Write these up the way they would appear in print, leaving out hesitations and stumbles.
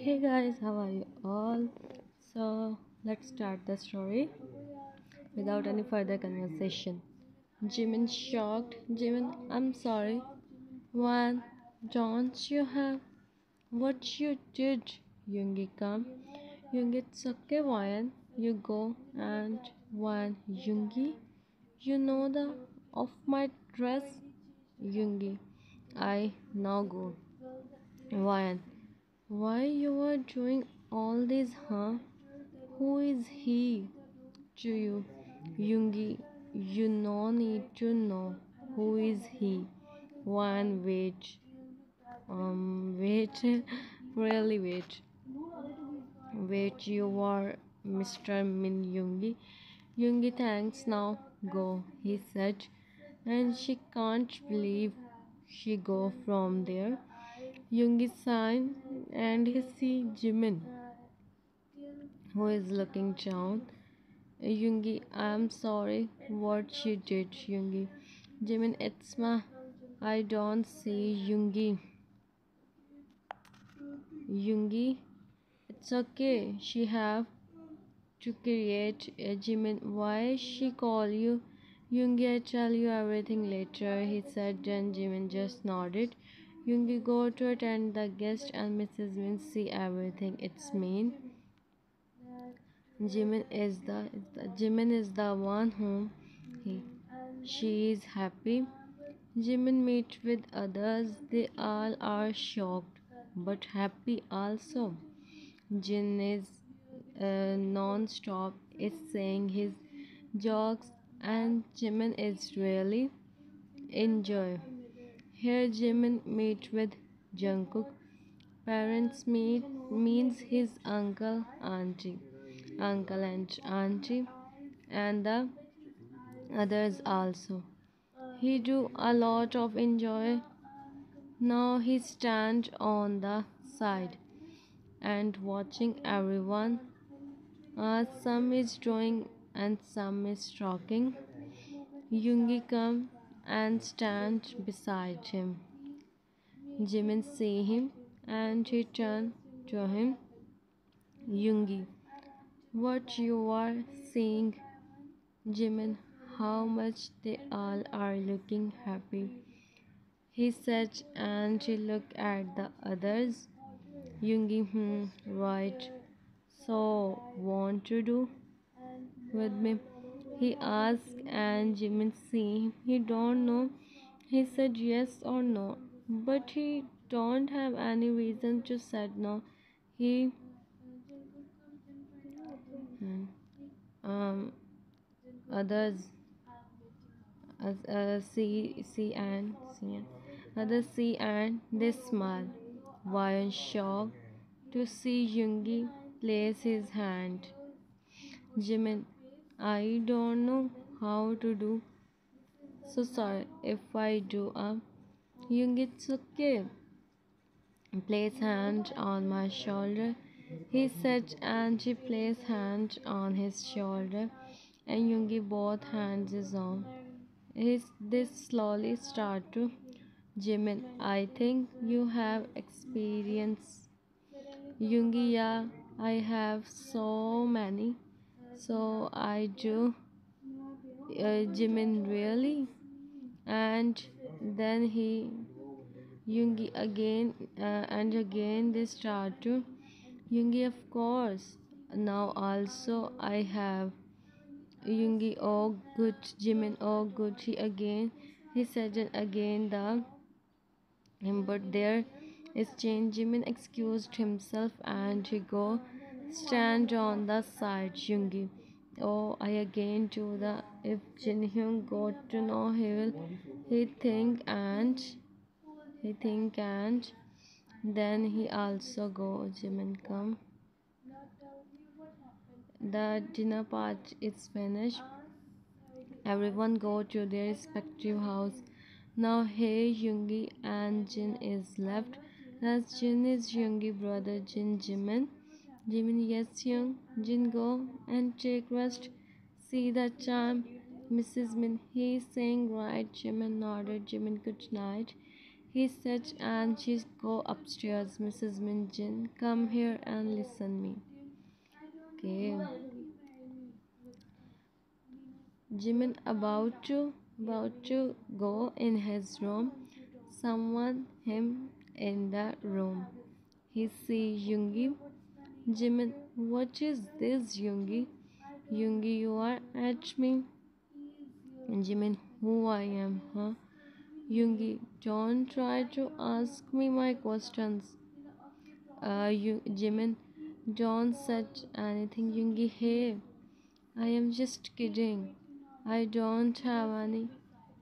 Hey guys, how are you all? So let's start the story without any further conversation. Jimin shocked. Jimin, I'm sorry. When don't you have what you did? Yoongi come. Yoongi, it's okay, Ryan. You go and when Yoongi, you know the of my dress. Yoongi, I now go. Ryan, why you are doing all this, huh? Who is he to you? Yoongi, you no need to know who is he. One wait. Wait, really wait. Wait, you are Mr. Min Yoongi. Yoongi, thanks now. Go, he said, and she can't believe she go from there. Yoongi sighed and he see Jimin, who is looking down. Yoongi, I'm sorry what she did, Yoongi. Jimin, it's my. I don't see Yoongi. Yoongi, it's okay. She have to create a Jimin. Why she call you? Yoongi, I tell you everything later, he said. Then Jimin just nodded. Yoongi, go to attend the guest and Mrs. Min see everything. It's mean. Jimin is the one whom he she is happy. Jimin meet with others. They all are shocked but happy also. Jin is non-stop is saying his jokes and Jimin is really enjoy. Here Jimin meet with Jungkook. Parents meet means his uncle and auntie, and the others also. He do a lot of enjoy. Now he stand on the side and watching everyone. Some is drawing and some is talking. Yoongi come and stand beside him. Jimin see him and he turn to him. Yoongi, what you are seeing, Jimin, how much they all are looking happy, he said, and he looked at the others. Yoongi, right. So, want to do with me? He asked, and Jimin see he don't know. He said yes or no, but he don't have any reason to said no. He um others others see and they smile. Ryan shocked to see Yoongi place his hand. Jimin, I don't know how to do. So sorry if I do. Yoongi, it's okay. Place hand on my shoulder, he said, and she placed hand on his shoulder, and Yoongi both hands is on. This slowly start to. Jimin, I think you have experience. Yoongi, yeah, I have so many. So I do. Jimin, really? And then he Yoongi again and again they start to. Yoongi, of course. Now also I have. Yoongi, oh good. Jimin, oh good. He said it again the but there is change. Jimin excused himself and he go stand on the side. Yoongi, oh I again do the. If Jin Hyun got to know, he think and then he also go. Jimin come. The dinner part is finished. Everyone go to their respective house. Now hey Yoongi and Jin is left. As Jin is Yoongi brother Jin Jimin. Jimin, yes Young. Jin, go and take rest. See the time. Mrs. Min, he is saying right. Jimin nodded. Jimin, good night. He said, and she go upstairs. Mrs. Minjin, come here and listen me. Okay. Jimin about to go in his room. Someone him in the room. He see Yoongi. Jimin, what is this, Yoongi? Yoongi, you are at me. Jimin, who I am, huh? Yoongi, don't try to ask me my questions. Jimin, don't say anything. Yoongi, hey, I am just kidding. I don't have any.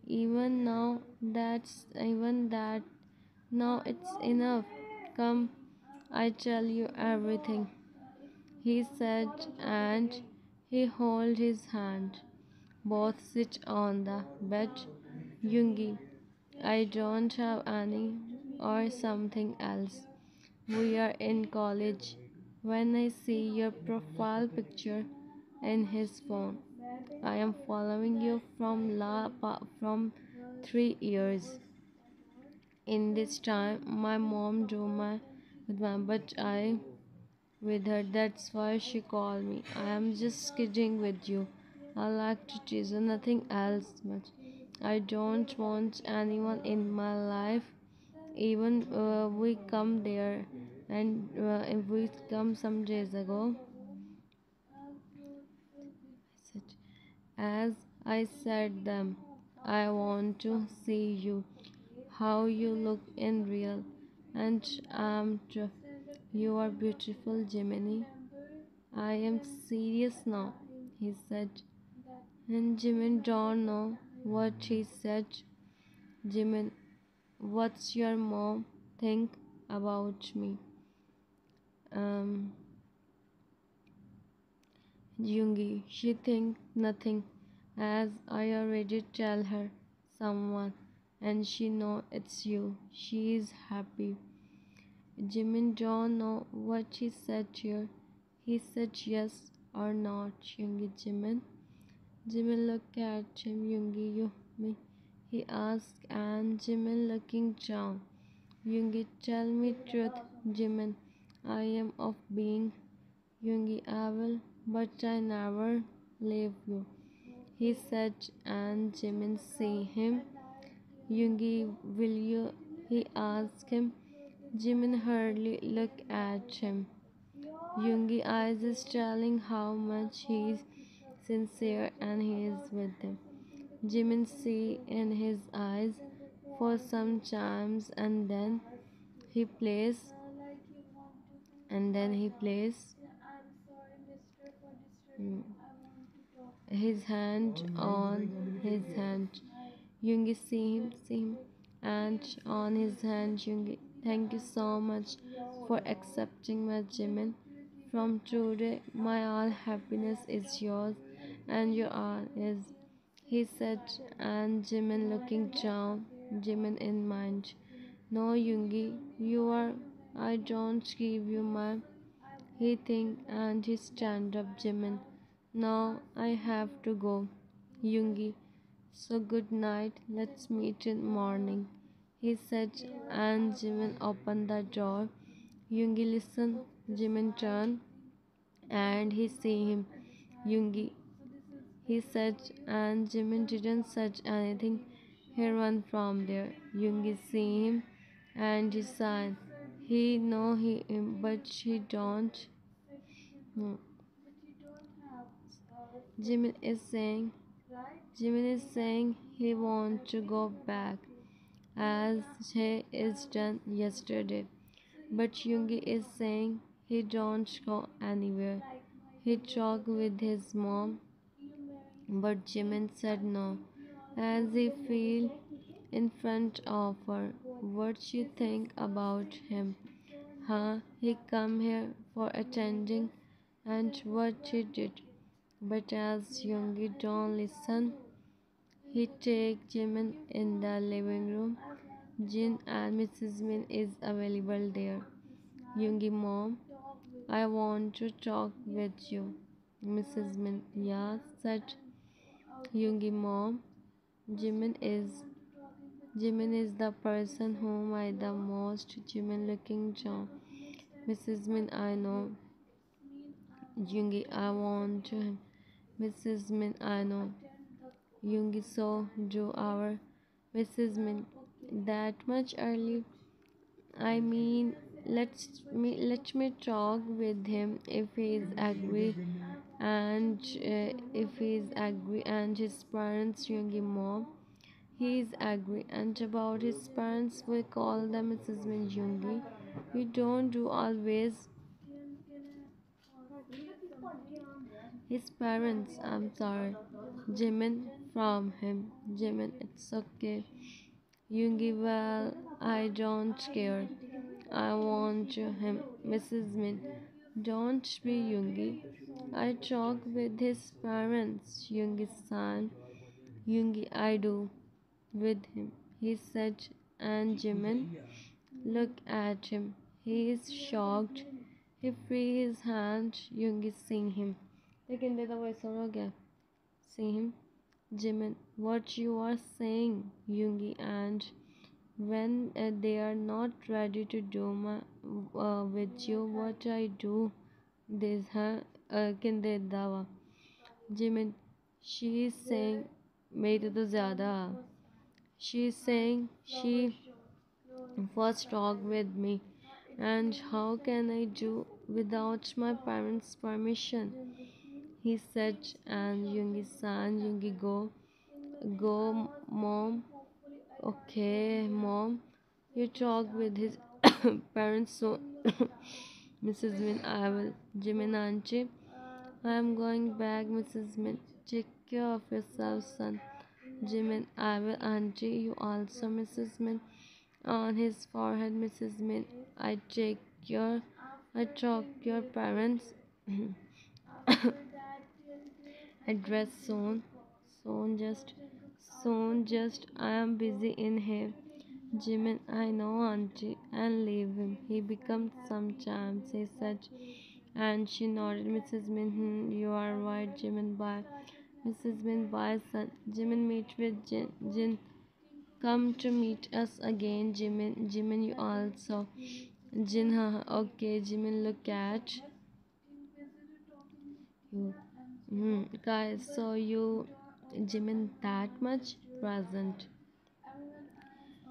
Even now, even that. Now it's enough. Come, I tell you everything. He said, and he held his hand. Both sit on the bed. Yoongi, I don't have any or something else. We are in college. When I see your profile picture in his phone, I am following you from 3 years. In this time, my mom do my with my but I with her. That's why she called me. I am just kidding with you. I like to tease you, nothing else much. I don't want anyone in my life. Even we come there, and if we come some days ago. As I said them, I want to see you, how you look in real, and you are beautiful, Jiminy. I am serious now, he said. And Jimin don't know what he said. Jimin, what's your mom think about me? Um, Yoongi, she think nothing, as I already tell her someone, and she know it's you. She is happy. Jimin don't know what he said here. He said yes or not, Yoongi Jimin. Jimin looked at him, Yoongi, you me. He asked, and Jimin looking down. Yoongi, tell me truth, Jimin. I am of being Yoongi, I will, but I never leave you. He said, and Jimin see him. Yoongi, will you? He asked him. Jimin hardly looked at him. Yoongi eyes is telling how much he is sincere and he is with him. Jimin see in his eyes for some times, he plays and then he plays mm, his hand on his hand. Yoongi see him, and on his hand, Yoongi, thank you so much for accepting my Jimin. From today, my all happiness is yours, and your all is, he said, and Jimin looking down, Jimin in mind. No, Yoongi, you are, I don't give you my, he think, and he stand up, Jimin. Now I have to go, Yoongi. So good night, let's meet in morning, he said, and Jimin opened the door. Yoongi listen, Jimin turned, and he see him. Yoongi, he said, and Jimin didn't say anything. He ran from there. Yoongi see him, and he sighed. He know him, but she don't. Hmm. Jimin is saying, Jimin is saying he wants to go back, as he is done yesterday. But Yoongi is saying he don't go anywhere. He talked with his mom, but Jimin said no, as he feel in front of her. What you think about him? Huh? He come here for attending, and what he did. But as Yoongi don't listen, he take Jimin in the living room. Jin and Mrs. Min is available there. Yoongi mom, I want to talk with you. Mrs. Min, yeah, said Yoongi mom. Jimin is Jimin is the person whom I the most. Jimin looking John. Mrs. Min, I know. Yoongi, I want to him. Mrs. Min, I know. Yoongi, so do our Mrs. Min. That much early. I mean, let me talk with him if he is agree, and if he is agree, and his parents, Yoongi mom, he is agree, and about his parents, we call them Mrs. Min Yoongi. We don't do always his parents. I'm sorry, Jimin from him. Jimin, it's okay. Yoongi, well, I don't care. I want him, Mrs. Min. Don't be Yoongi. I talk with his parents, Yoongi's son. Yoongi, I do with him. He said, and Jimin, look at him. He is shocked. He free his hand. Yoongi, see him. लेकिन दे voice हो गया. See him. Jimin, what you are saying, Yoongi, and when they are not ready to do with you what I do this can they dawa Jimin, she is saying मेरे तो ज़्यादा she is saying she first talk with me and how can I do without my parents permission, he said. And Yoongi san, Yoongi, go mom. Okay, mom, you talk with his parents soon. Mrs. Min, I will. Jimin, auntie, I am going back. Mrs. Min, take care of yourself, son. Jimin, I will. Auntie, you also. Mrs. Min, on his forehead. Mrs. Min, I take your, I talk your parents. Address soon. Soon, just I am busy in here. Jimin, I know, auntie, and leave him. He becomes sometimes, he said, and she nodded. Mrs. Min, you are right, Jimin, bye. Mrs. Min, bye, son. Jimin, meet with Jin. Come to meet us again, Jimin, you also. Jin, okay, Jimin, look at you. Guys, so you, Jimin, that much present.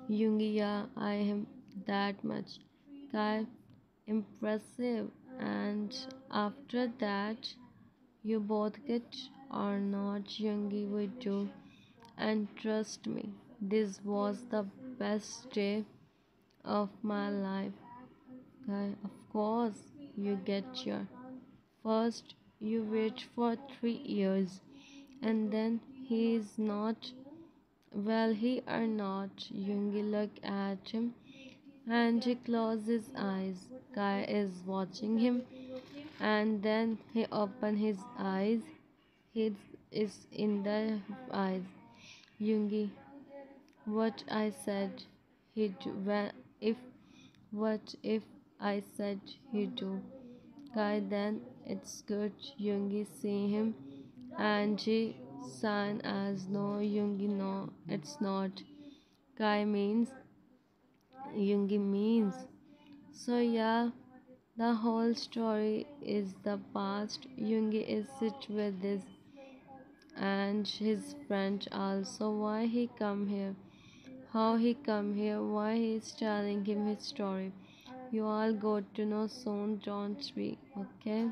Yoongi, I am that much. Guy, impressive. And after that, you both get or not, Yoongi, we do. And trust me, this was the best day of my life. Guy, of course, you get your first. You wait for 3 years, and then he is not. Well, he or not. Yoongi look at him and he closes his eyes. Guy is watching him and then he open his eyes. He is in the eyes. Yoongi, what I said he do. When if what if I said he do? Guy, then it's good. Yoongi see him and he sign as no. Yoongi, no, it's not. Guy means Yoongi means. So yeah, the whole story is the past. Yoongi is sit with this and his friend also. Why he come here? How he come here? Why he is telling him his story? You all got to know soon, don't we? Okay.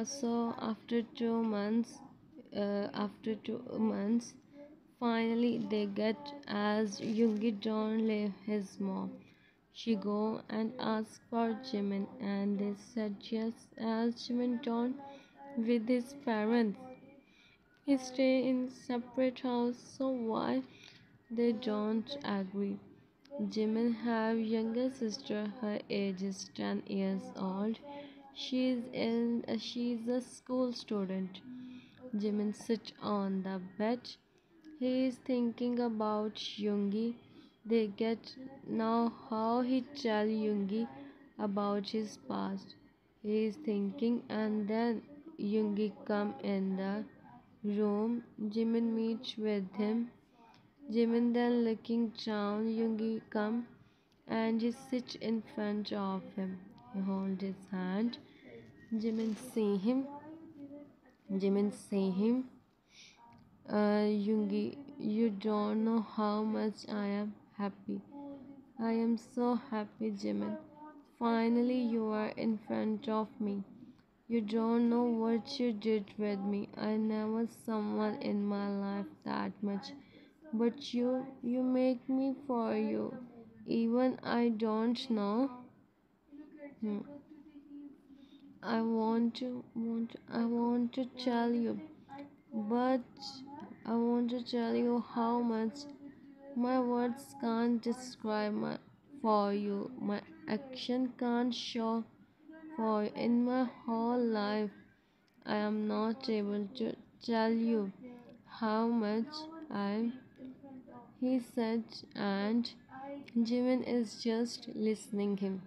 So after 2 months, finally they get as Yoongi don't leave his mom. She go and ask for Jimin and they said yes as Jimin don't with his parents. He stay in separate house, so why they don't agree. Jimin have younger sister, her age is 10 years old. She's a school student. Jimin sit on the bed. He is thinking about Yoongi. They get now how he tell Yoongi about his past. He is thinking and then Yoongi come in the room. Jimin meets with him. Jimin then looking down, Yoongi come and he sits in front of him. He holds his hand. Jimin see him. Jimin see him. Yoongi, you don't know how much I am happy. I am so happy, Jimin. Finally, you are in front of me. You don't know what you did with me. I never someone in my life that much. But you make me for you. Even I don't know. Hmm. I want to tell you, but I want to tell you how much my words can't describe my for you. My action can't show for you. In my whole life, I am not able to tell you how much I. He said, and Jimin is just listening him.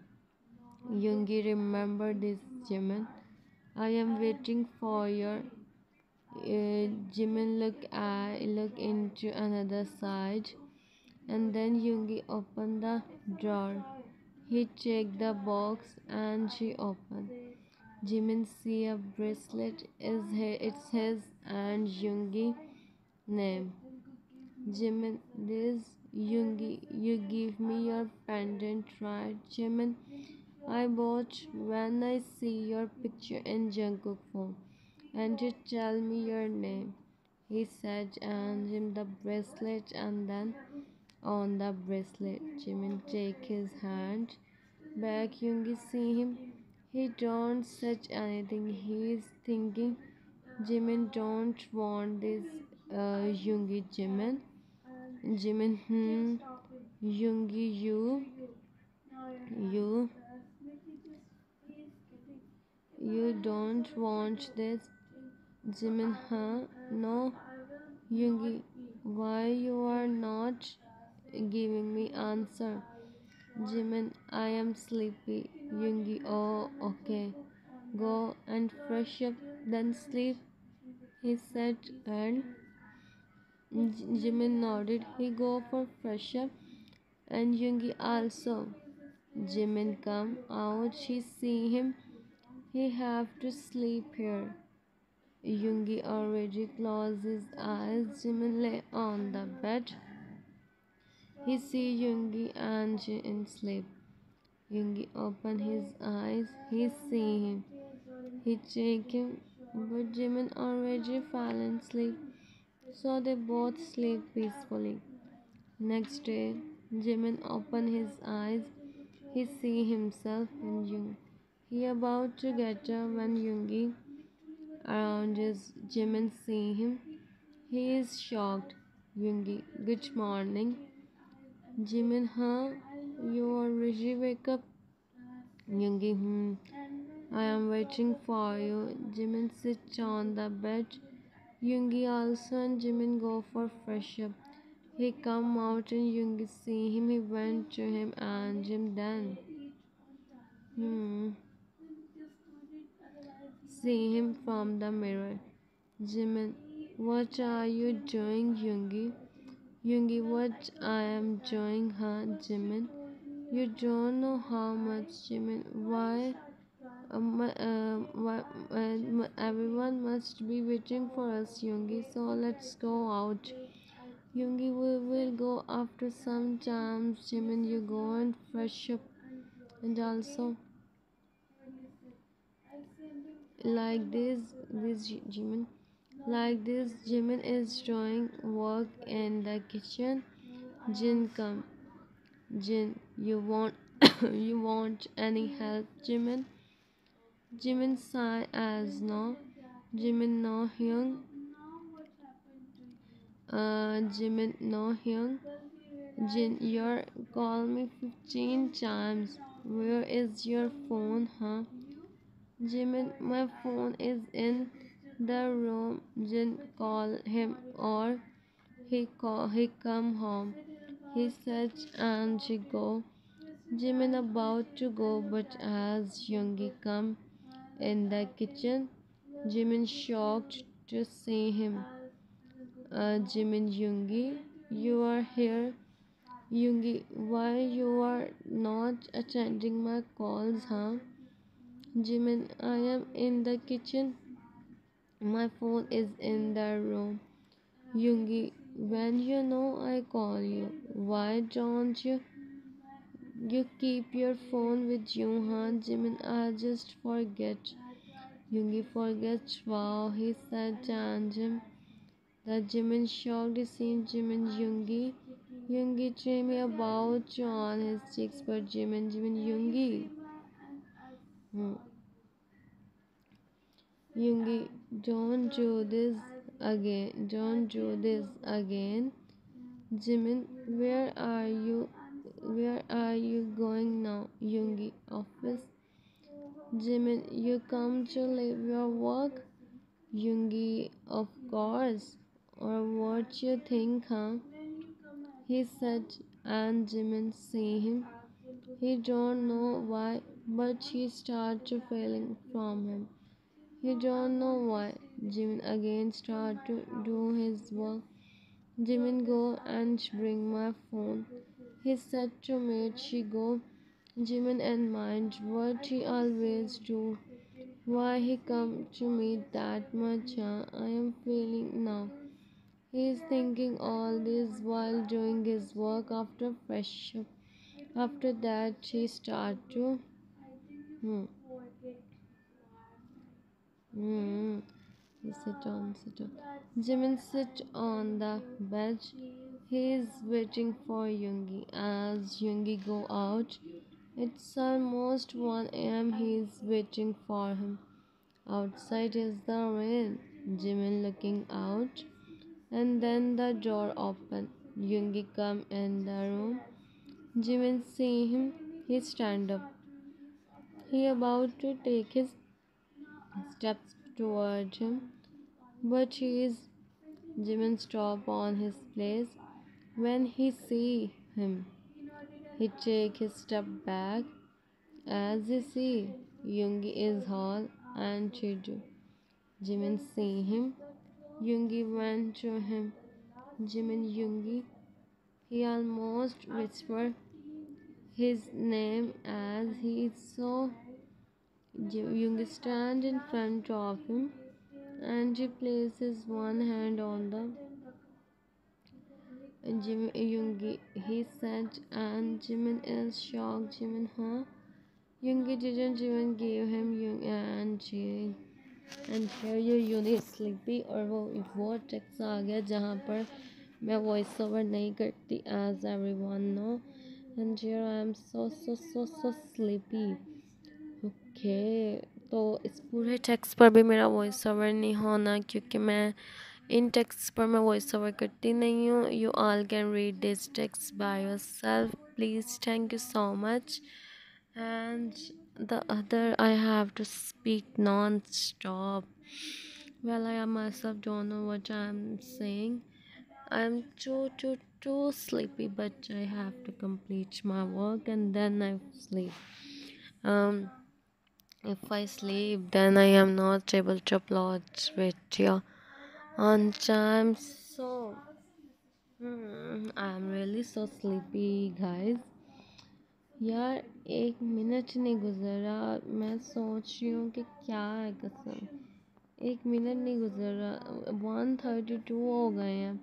Yoongi, remember this, Jimin. I am waiting for your. Jimin look into another side, and then Yoongi opened the drawer. He checked the box and she opened. Jimin see a bracelet. It's his and Yoongi name. Jimin, this Yoongi, you give me your pendant, right, Jimin? I bought when I see your picture in Jungkook phone, and you tell me your name. He said, and him the bracelet, and then on the bracelet, Jimin take his hand back. Yoongi see him. He don't say anything. He is thinking. Jimin don't want this. Yoongi, Jimin, Yoongi, you, you don't want this. Jimin, no, Yoongi, why you are not giving me answer? Jimin, I am sleepy. Yoongi, oh, okay, go and fresh up, then sleep. He said, and Jimin nodded. He go for fresh up, and Yoongi also. Jimin come out. She see him. He have to sleep here. Yoongi already closed his eyes. Jimin lay on the bed. He see Yoongi and she in sleep. Yoongi open his eyes. He see him. He check him, but Jimin already fell in sleep. So they both sleep peacefully. Next day, Jimin open his eyes. He see himself in Yoongi. He about to get up when Yoongi around his Jimin see him. He is shocked. Yoongi, good morning. Jimin, you already wake up. Yoongi, I am waiting for you. Jimin sits on the bed. Yoongi also and Jimin go for fresh up. He come out and Yoongi see him. He went to him and Jim then. Hmm. See him from the mirror. Jimin, what are you doing, Yoongi? Yoongi, what I am doing, Jimin? You don't know how much, Jimin. Why everyone must be waiting for us, Yoongi. So let's go out. Yoongi, we will go after some time. Jimin, you go and fresh up. And also, like this Jimin. Like this, Jimin is doing work in the kitchen. Jin come. Jin, you want you want any help, Jimin? Jimin sigh as no. Jimin no Hyung. Jimin no Hyung. Jin, you call me 15 times. Where is your phone, Jimin, my phone is in the room. Jin call him or he come home. He said and she go. Jimin about to go, but as Yoongi come in the kitchen, Jimin shocked. to see him. Jimin, Yoongi, you are here. Yoongi, why you are not attending my calls, huh? Jimin, I am in the kitchen. My phone is in the room. Yoongi, when you know I call you, why don't you keep your phone with you, huh? Jimin, I just forget. Yoongi forgets. Wow, he said, and the Jimin shocked seeing Jimin Yoongi. Yoongi dreaming about you on his cheeks, but Jimin Yoongi. Hmm. Yoongi, don't do this again. Don't do this again. Jimin, where are you? Where are you going now? Yoongi, office. Jimin, you come to leave your work? Yoongi, of course. Or what you think, huh? He said, and Jimin see him. He don't know why, but he start to feeling from him. He don't know why. Jimin again start to do his work. Jimin go and bring my phone. He said to mate she go. Jimin and mind what he always do. Why he come to me that much? Huh? I am feeling now. He is thinking all this while doing his work after fresh up. After that, he start to hmm, hmm, sit on. Jimin sit on the bed. He is waiting for Yoongi. As Yoongi go out, it's almost 1 a.m. He is waiting for him. Outside is the rain. Jimin looking out, and then the door open. Yoongi come in the room. Jimin see him. He stand up. He about to take his steps toward him, but he is Jimin stop on his place. When he see him, he take his step back. As he see Yoongi is hall and Chidu. Jimin see him. Yoongi went to him. Jimin Yoongi. He almost whispered his name as he saw Yoongi stand in front of him, and he places one hand on the Jimin Yoongi. He said, and Jimin is shocked. Jimin, huh? Yoongi didn't even give him Young and here you uni sleepy और वो text आ गया जहाँ पर मैं voice over नहीं करती as everyone know and here I am so sleepy. Okay, तो इस पूरे टेक्स्ट पर भी मेरा वॉइस ओवर नहीं होना क्योंकि मैं इन टेक्स्ट पर मैं वॉइस ओवर करती नहीं हूँ. You all can read this text by yourself. Please, thank you so much. And the other I have to speak non-stop. Well, I myself don't know what I'm saying. I'm too sleepy, but I have to complete my work and then I sleep. Um, if I sleep, then I am not able to upload video on time. So, I'm really so sleepy, guys. यार 1 minute नहीं गुजरा. मैं सोच रही हूँ कि क्या है कसम. 1 मिनट नहीं गुजरा. 1:32 हो गए हैं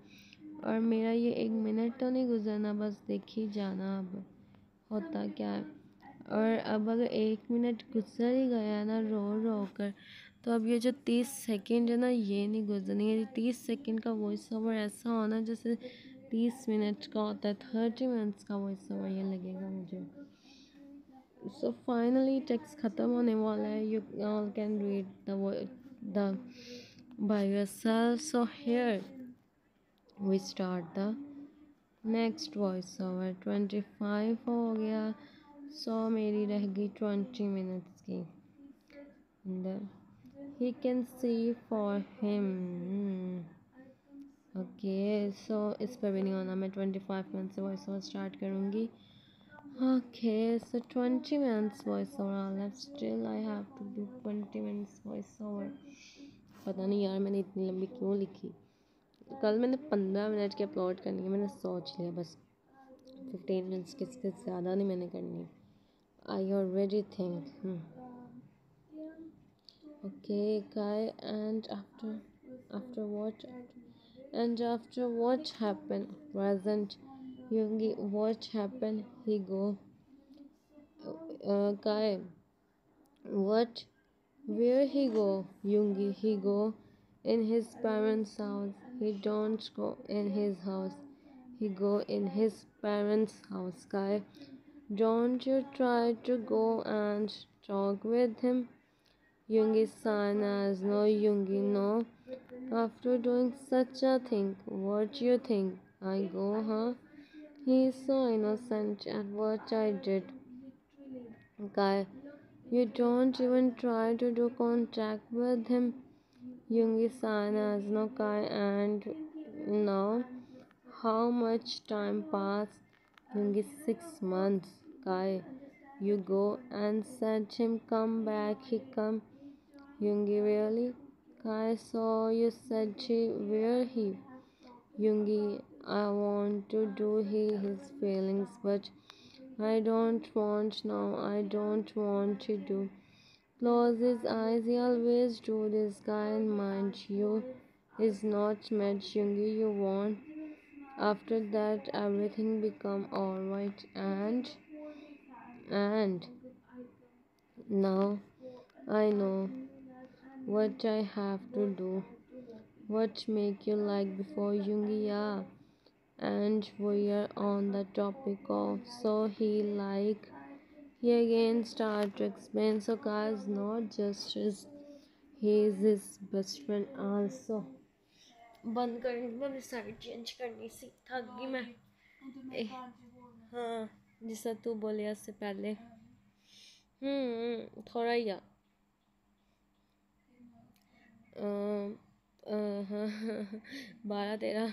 और मेरा ये 1 मिनट तो नहीं गुजरना. बस देख ही जाना अब होता क्या है. और अब अगर 1 मिनट गुजर ही गया ना रो रो कर तो अब ये जो 30 सेकेंड है ना ये नहीं गुजरनी है. 30 सेकेंड का वॉइस ओवर ऐसा होना जैसे 30 मिनट का होता है. 30 मिनट्स का वॉइस ओवर ये लगेगा मुझे. So finally text ख़त्म होने वाला है. You all can read the by yourself. So here we start the next voice over. 25 हो गया. So मेरी रह गई 20 minutes की. And he can see for him. Okay, so इस पर भी नहीं होना. मैं 25 minutes से voice over start करूँगी. Okay, so 20 minutes voiceover left. Still, I have to do 20 minutes voiceover. पता नहीं यार मैंने इतनी लंबी क्यों लिखी। कल मैंने 15 मिनट की अपलोड करनी है, मैंने सोच लिया बस 15 मिनट्स किसके ज़्यादा नहीं मैंने करनी। I already think okay Kai, and after what happened present Yoongi, what happened he go Kai, what where he go Yoongi, he go in his parents house, he don't go in his house, he go in his parents house. Kai, don't you try to go and talk with him. Yoongi-san as no Yoongi, no. After doing such a thing, what you think? I go, huh? He is so innocent at what I did. Guy, you don't even try to do contact with him. Yoongi-san as no Kai, and now how much time passed? Yoongi 6 months. Kai, you go and said him come back. He come. Yoongi, really? I saw you said she where he. Yoongi, I want to do his feelings, but I don't want now. I don't want to do. Close his eyes. He always do this guy and mind you is not mad. Yoongi, you want. After that, everything become alright, and now I know what I have to do. What make you like before Yoongi? Yeah. And we are on the topic of so he again start to explain. So guys, not just he is his best friend also. बंद करनी थी, मैं side change करनी सी, थक गई मैं। हाँ, जिसा तू बोलिया उससे पहले थोड़ा ही आ हाँ 12-13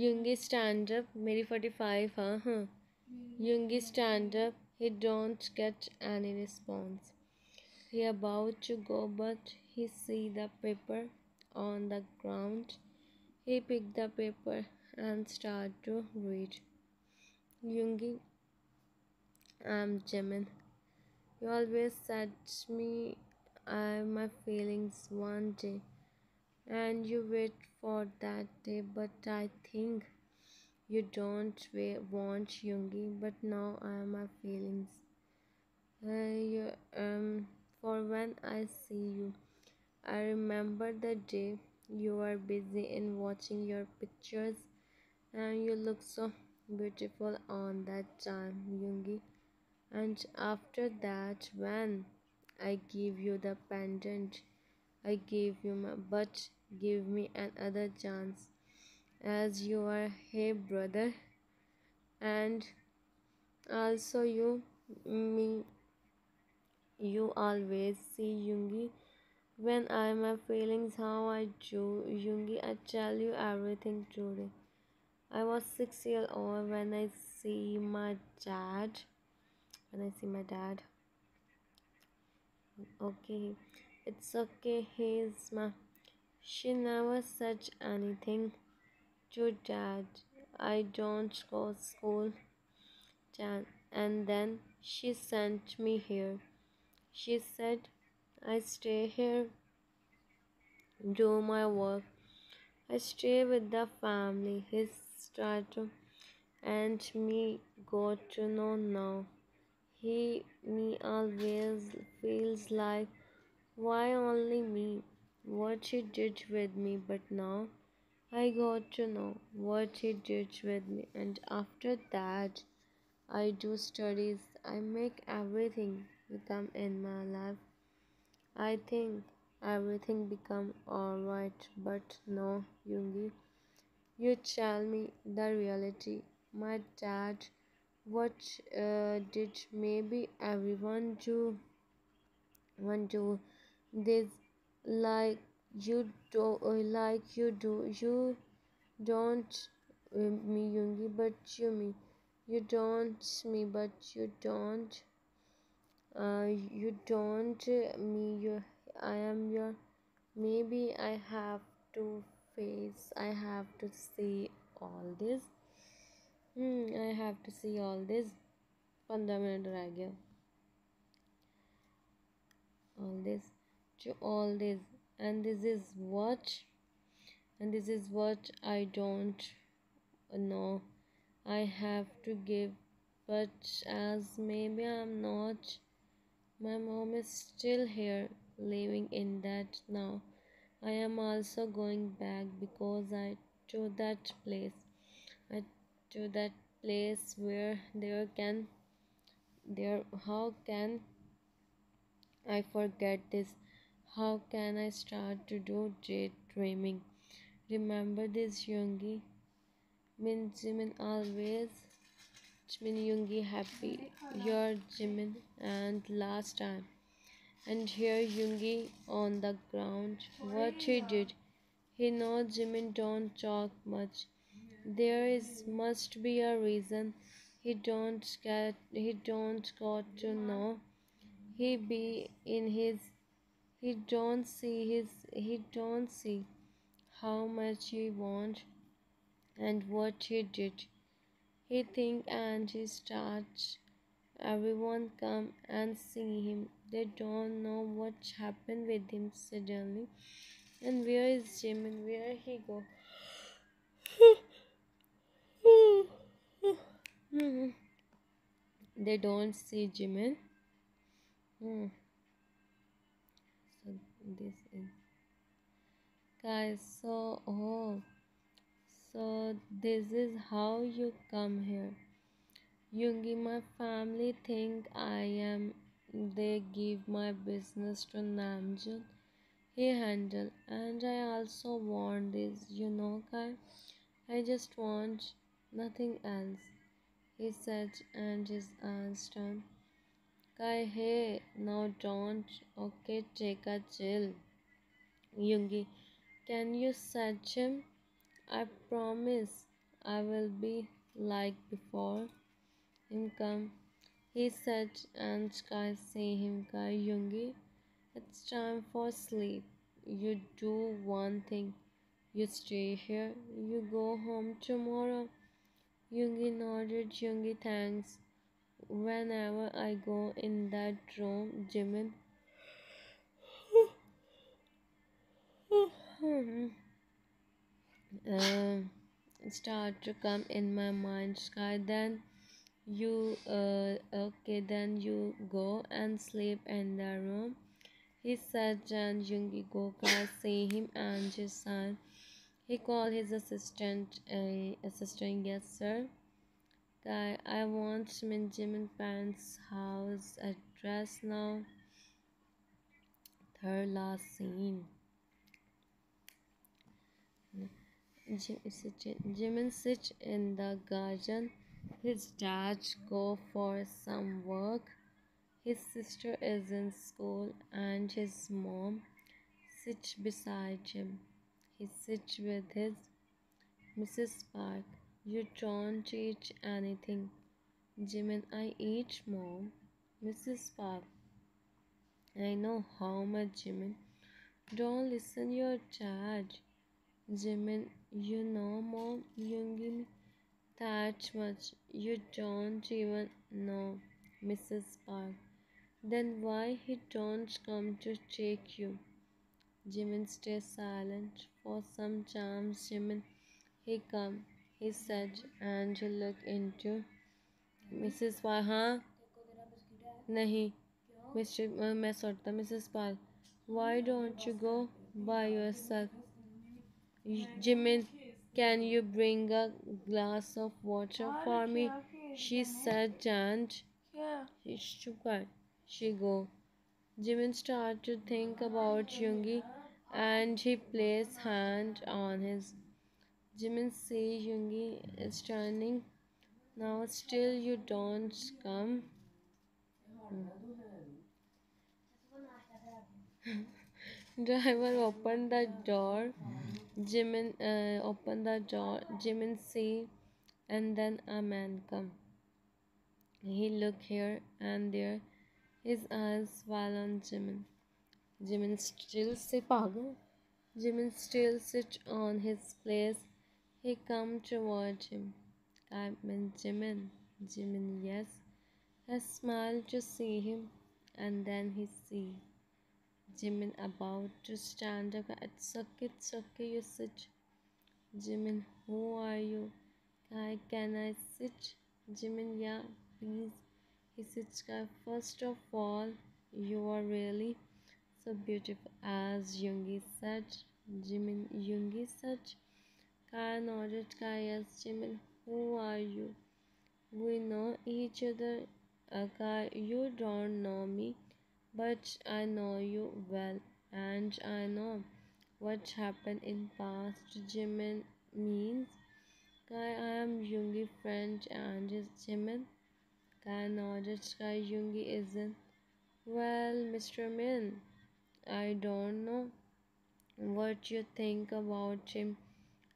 Yoongi stand up, मेरी 45 हाँ Yoongi stand up, he don't get any response. He about to go but he see the paper on the ground. He pick the paper and start to read. Yoongi, I'm Jimin. You always said me my feelings one day and you wait for that day, but I think you don't want Yoongi, but now I am my feelings. For when I see you, I remember the day you were busy in watching your pictures, and you look so beautiful on that time, Yoongi. And after that, when I give you the pendant, I gave you my but give me another chance as you are hey brother, and also me you always see Yoongi when I am my feelings how I do Yoongi, I tell you everything today. I was 6 years old when I see my dad. Okay, it's okay. He's my. She never said anything to dad. I don't go school, dad. And then she sent me here. She said I stay here, do my work. I stay with the family. His starter and me got to know now. Me always feels like why only me? What he did with me, but now I got to know what he did with me, and after that, I do studies. I make everything become in my life. I think everything become alright, but no, Yoongi, you tell me the reality. My dad, what did maybe everyone do? One do this like you do you don't me Yoongi, but you don't me, but you don't me you I am your. Maybe I have to see all this. I have to see all this. 15 minute रह गया. All this. To all this. And this is what. And this is what I don't know. I have to give. But as maybe I'm not. My mom is still here, living in that now. I am also going back because I to that place. I to that place where there how can I forget this? How can I start to do daydreaming? Remember this yoongi? Min Jimin always Jimin yoongi happy. You're Jimin and last time. And here yoongi on the ground. What he did. He knows Jimin don't talk much. There is must be a reason he don't got to know. He be in his he don't see how much he want and what he did. He think and he starts everyone come and see him. They don't know what happened with him suddenly. And where is Jimin? Where he go? They don't see Jimin. Hmm. So this is guys. So this is how you come here. Yoongi, my family think I am. They give my business to Namjoon. He handle, and I also want this. Kai. I just want nothing else. He said, and his eyes turned. Kai, hey, now don't. Okay, take a chill. Yoongi, can you set him? I promise I will be like before. Him come. He said, and Sky say him Kai Yoongi. It's time for sleep. You do one thing. You stay here. You go home tomorrow. Yoongi nodded. Yoongi thanks. Whenever I go in that room, Jimin uh, start to come in my mind. Sky, then you go and sleep in the room. He said Jan Jungi Goka see him and his son. He called his assistant, yes sir. Guy, I want Jimin Pan's house address now. Third last scene. Jimin sits in the garden. His dad go for some work. His sister is in school and his mom sits beside him. He sits with his Mrs. Park. You don't eat anything. Jimin, I eat, mom. Mrs. Park. I know how much, Jimin. Don't listen your dad. Jimin, you know mom, you give me that much. You don't even know, Mrs. Park. Then why he don't come to take you? Jimin stays silent for some time. Jimin, he come, he said, and he looked into Mrs. Park. हाँ नहीं Mr. मैं सोचता Mrs. Park. Why don't you go by yourself? Jimin, can you bring a glass of water for me? She said, and she go. Jimin started to think about Yoongi and he placed hand on his. Jimin see Yoongi is turning. Now still you don't come. Driver opened the door. Jimin opened the door. Jimin see and then a man come. He looked here and there. His eyes fell on Jimin. Jimin still sit pagal. Jimin still sit on his place. He come towards him. I mean Jimin. Jimin, yes. I smile to see him, and then he see Jimin about to stand up. It's okay, you sit. Jimin, who are you? Can I sit? Jimin, yeah, please. He sits. First of all, you are really so beautiful, as yoongi said. Jimin, yoongi said. Kai nodded. Kai asked Jimin, who are you? We know each other. Kai, you don't know me, but I know you well, and I know what happened in past. Jimin means Kai, I am Yoongi friend and is Jimin. Kai nodded. Kai, Yoongi isn't. Well, Mr. Min, I don't know what you think about him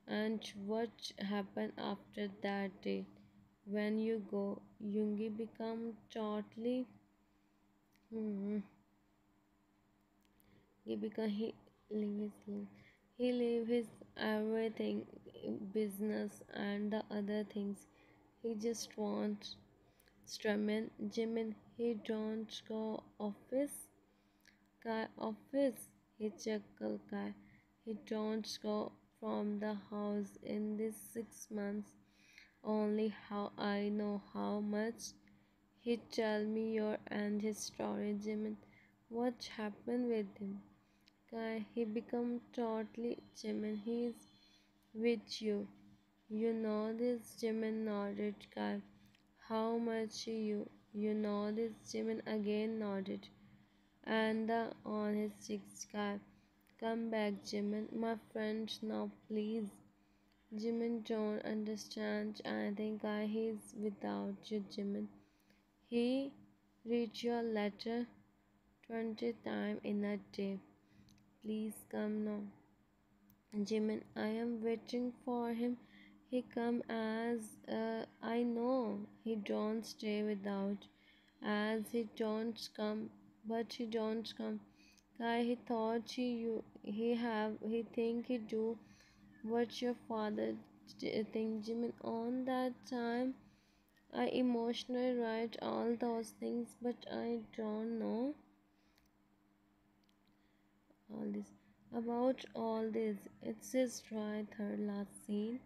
and what happened after that day. When you go, Yoongi become totally. Hmm, he leave his everything, business and the other things. He just wants Stramen, Jimin, he don't go office. He chuckle guy. He don't go from the house in these 6 months. Only how I know how much. He tell me your and his story, Jimin. What happened with him? Guy, he become totally Jimin. He's with you. You know this, Jimin nodded. Guy, how much you know this, Jimin again nodded. And on his cheeks, Guy, come back, Jimin, my friend, now please. Jimin don't understand. I think I he's without you, Jimin. He read your letter 20 times in a day. Please come now. Jimin, I am waiting for him. He come as I know he don't stay without as he don't come, but he don't come. Guy, he thought he think he do what your father think. Jimin, on that time I emotionally write all those things, but I don't know all this about all this. It's his right third last scene.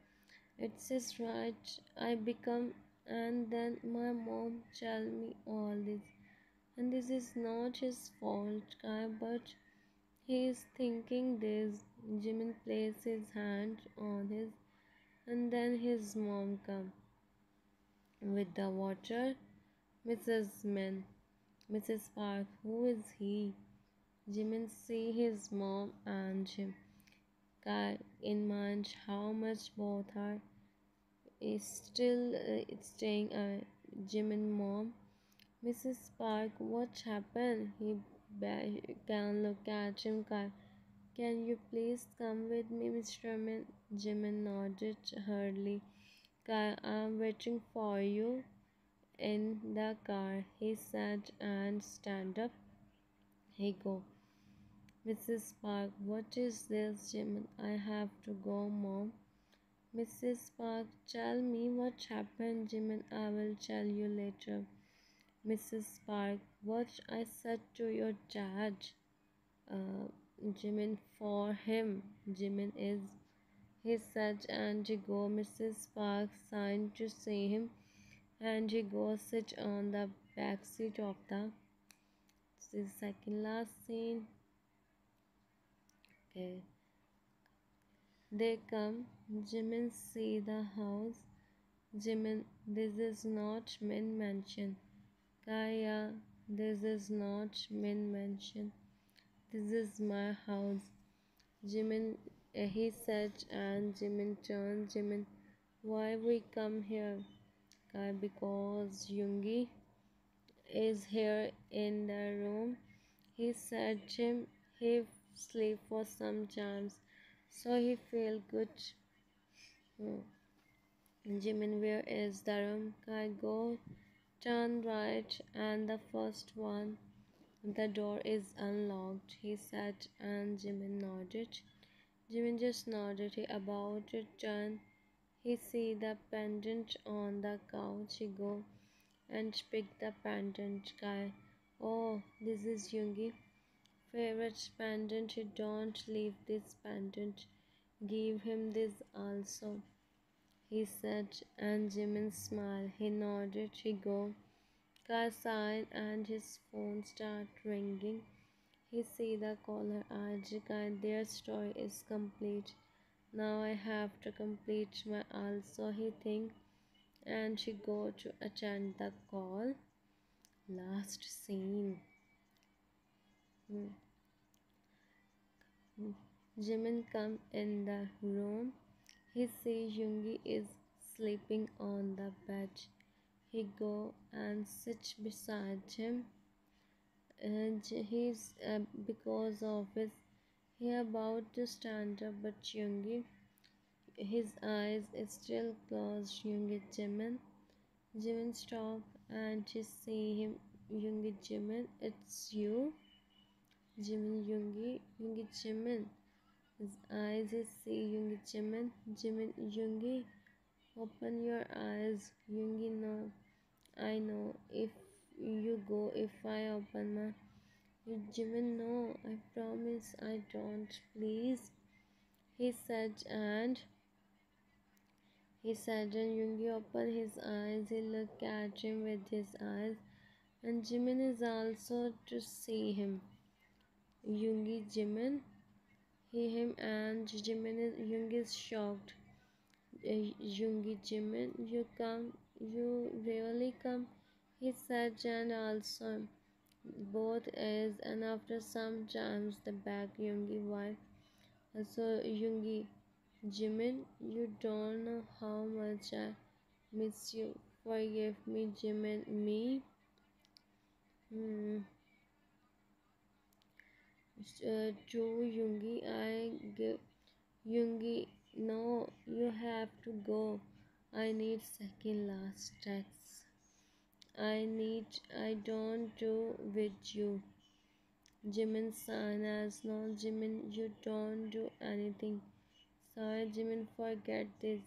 It's his right I become, and then my mom tell me all this. And this is not his fault, guy, but he is thinking this. Jimin places his hand on his, and then his mom come with the water. Mrs. Men, Mrs. Park, who is he? Jimin see his mom and him. Guy in mind how much both are is still staying Jimin mom. Mrs. Park, what happened? Can look at him. Can you please come with me, Mr. Min? Jimin nodded hurriedly. I'm waiting for you in the car, he said, and stand up. He go. Mrs. Park, what is this, Jimin? I have to go, Mom. Mrs. Park, tell me what happened, Jimin. I will tell you later. Mrs. Park, what I said to your dad. Jimin, for him. Jimin is, he said, and he go. Mrs. Park signed to see him, and he goes sit on the back seat of the. This is second last scene. Okay. They come. Jimin see the house. Jimin, this is not Min mansion. Kaya, this is not Min mansion. This is my house. Jimin, he said, and Jimin turned. Jimin, why we come here? Kaya, because Yoongi is here in the room. He said him he sleep for some times, so he feel good. Hmm. Jimin, where is the room? I go turn right and the first one. The door is unlocked, he said, and Jimin nodded. Jimin just nodded. He about to turn. He see the pendant on the couch. He go and pick the pendant. Guy, oh, this is Yoongi favorite pendant. He don't leave this pendant. Give him this also, he said, and Jimin smiled. He nodded. He go. Car sign and his phone start ringing. He see the caller Ajika. Their story is complete. Now I have to complete my also, he think, and she go to attend the call. Last scene. Hmm. Jimin come in the room. He see Yoongi is sleeping on the bed. He go and sit beside him, and he's because of his he about to stand up, but Yoongi, his eyes is still closed. Yoongi Jimin. Jimin stop and she see him. Yoongi Jimin, it's you. Jimin Yoongi, Yoongi Jimin. His eyes is see Yoongi Jimin. Jimin Yoongi, open your eyes. Yoongi, no, I know. If you go, if I open my Jimin, no, I promise I don't. Please, he said, and he said, and Yoongi opened his eyes. He looked at him with his eyes, and Jimin is also to see him. Yoongi Jimin, he him and Jimin is Yoongi is shocked. Yoongi Jimin, you come, you really come, he said, and also both is, and after some times the back Yoongi wife. So Yoongi Jimin, you don't know how much I miss you. Forgive me, Jimin. Me. Hmm. To Yoongi, I give Yoongi. No, you have to go. I need second last text. I don't do with you. Jimin sign as no, Jimin, you don't do anything. Sorry, Jimin, forget this.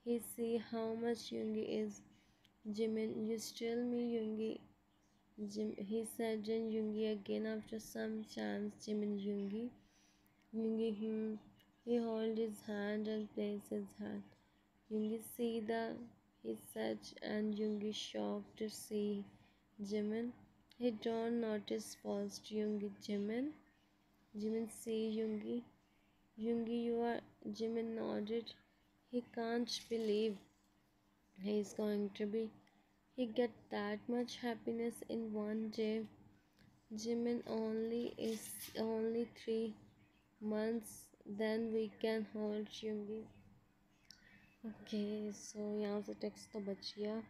He see how much Yoongi is. Jimin, you still me, Yoongi. He said Jin Yoongi again after some chance. Jimin Yoongi. Yoongi him. He hold his hand and place his hand. Yoongi see the, he said, and Yoongi shocked to see Jimin. He don't notice first Yoongi Jimin. Jimin see Yoongi. Yoongi, you are. Jimin nodded. He can't believe he is going to be. He get that much happiness in one day. Jimin only is only 3 months. Then we can hold Yoongi. Okay, so यहाँ से text तो बच गया.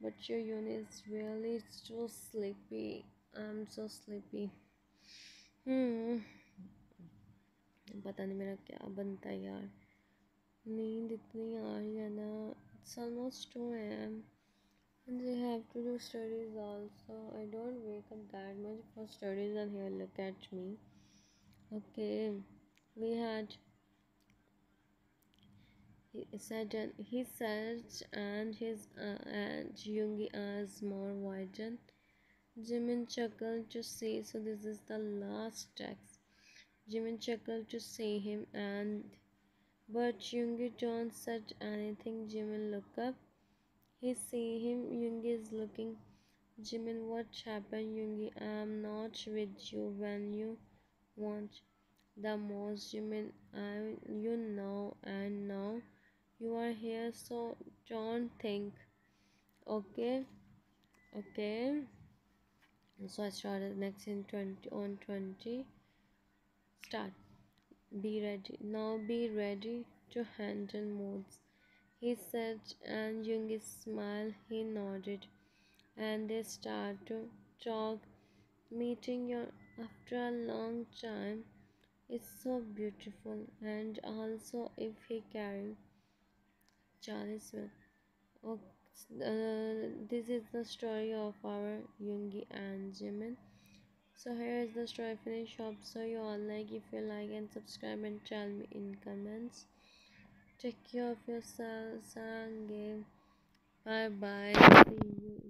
But your unit is really so sleepy. I'm so sleepy. पता नहीं मेरा क्या बनता है यार. नींद इतनी आ रही है ना. It's almost 2 a.m. And they have to do studies also. I don't wake up that much for studies, and here look at me. Okay, we had he said, and his and Yoongi eyes more widened. Jimin chuckled to see. So this is the last text. Jimin chuckled to see him, and but Yoongi don't said anything. Jimin look up. He see him. Yoongi is looking. Jimin, what happened, Yoongi? I'm not with you when you want the most, Jimin. You know, and now you are here, so don't think. Okay, okay. So I started next in 20 on 20. Start. Be ready. Now be ready to handle moods, he said, and Yoongi smiled. He nodded, and they start to talk. Meeting you after a long time is so beautiful, and also if he carry 40 में. Oh, This is the story of our Yoongi and Jimin. So here is the story finish. Hope so you all like. If you like and subscribe and tell me in comments. Take care of yourself. Sang game. Bye bye. See you.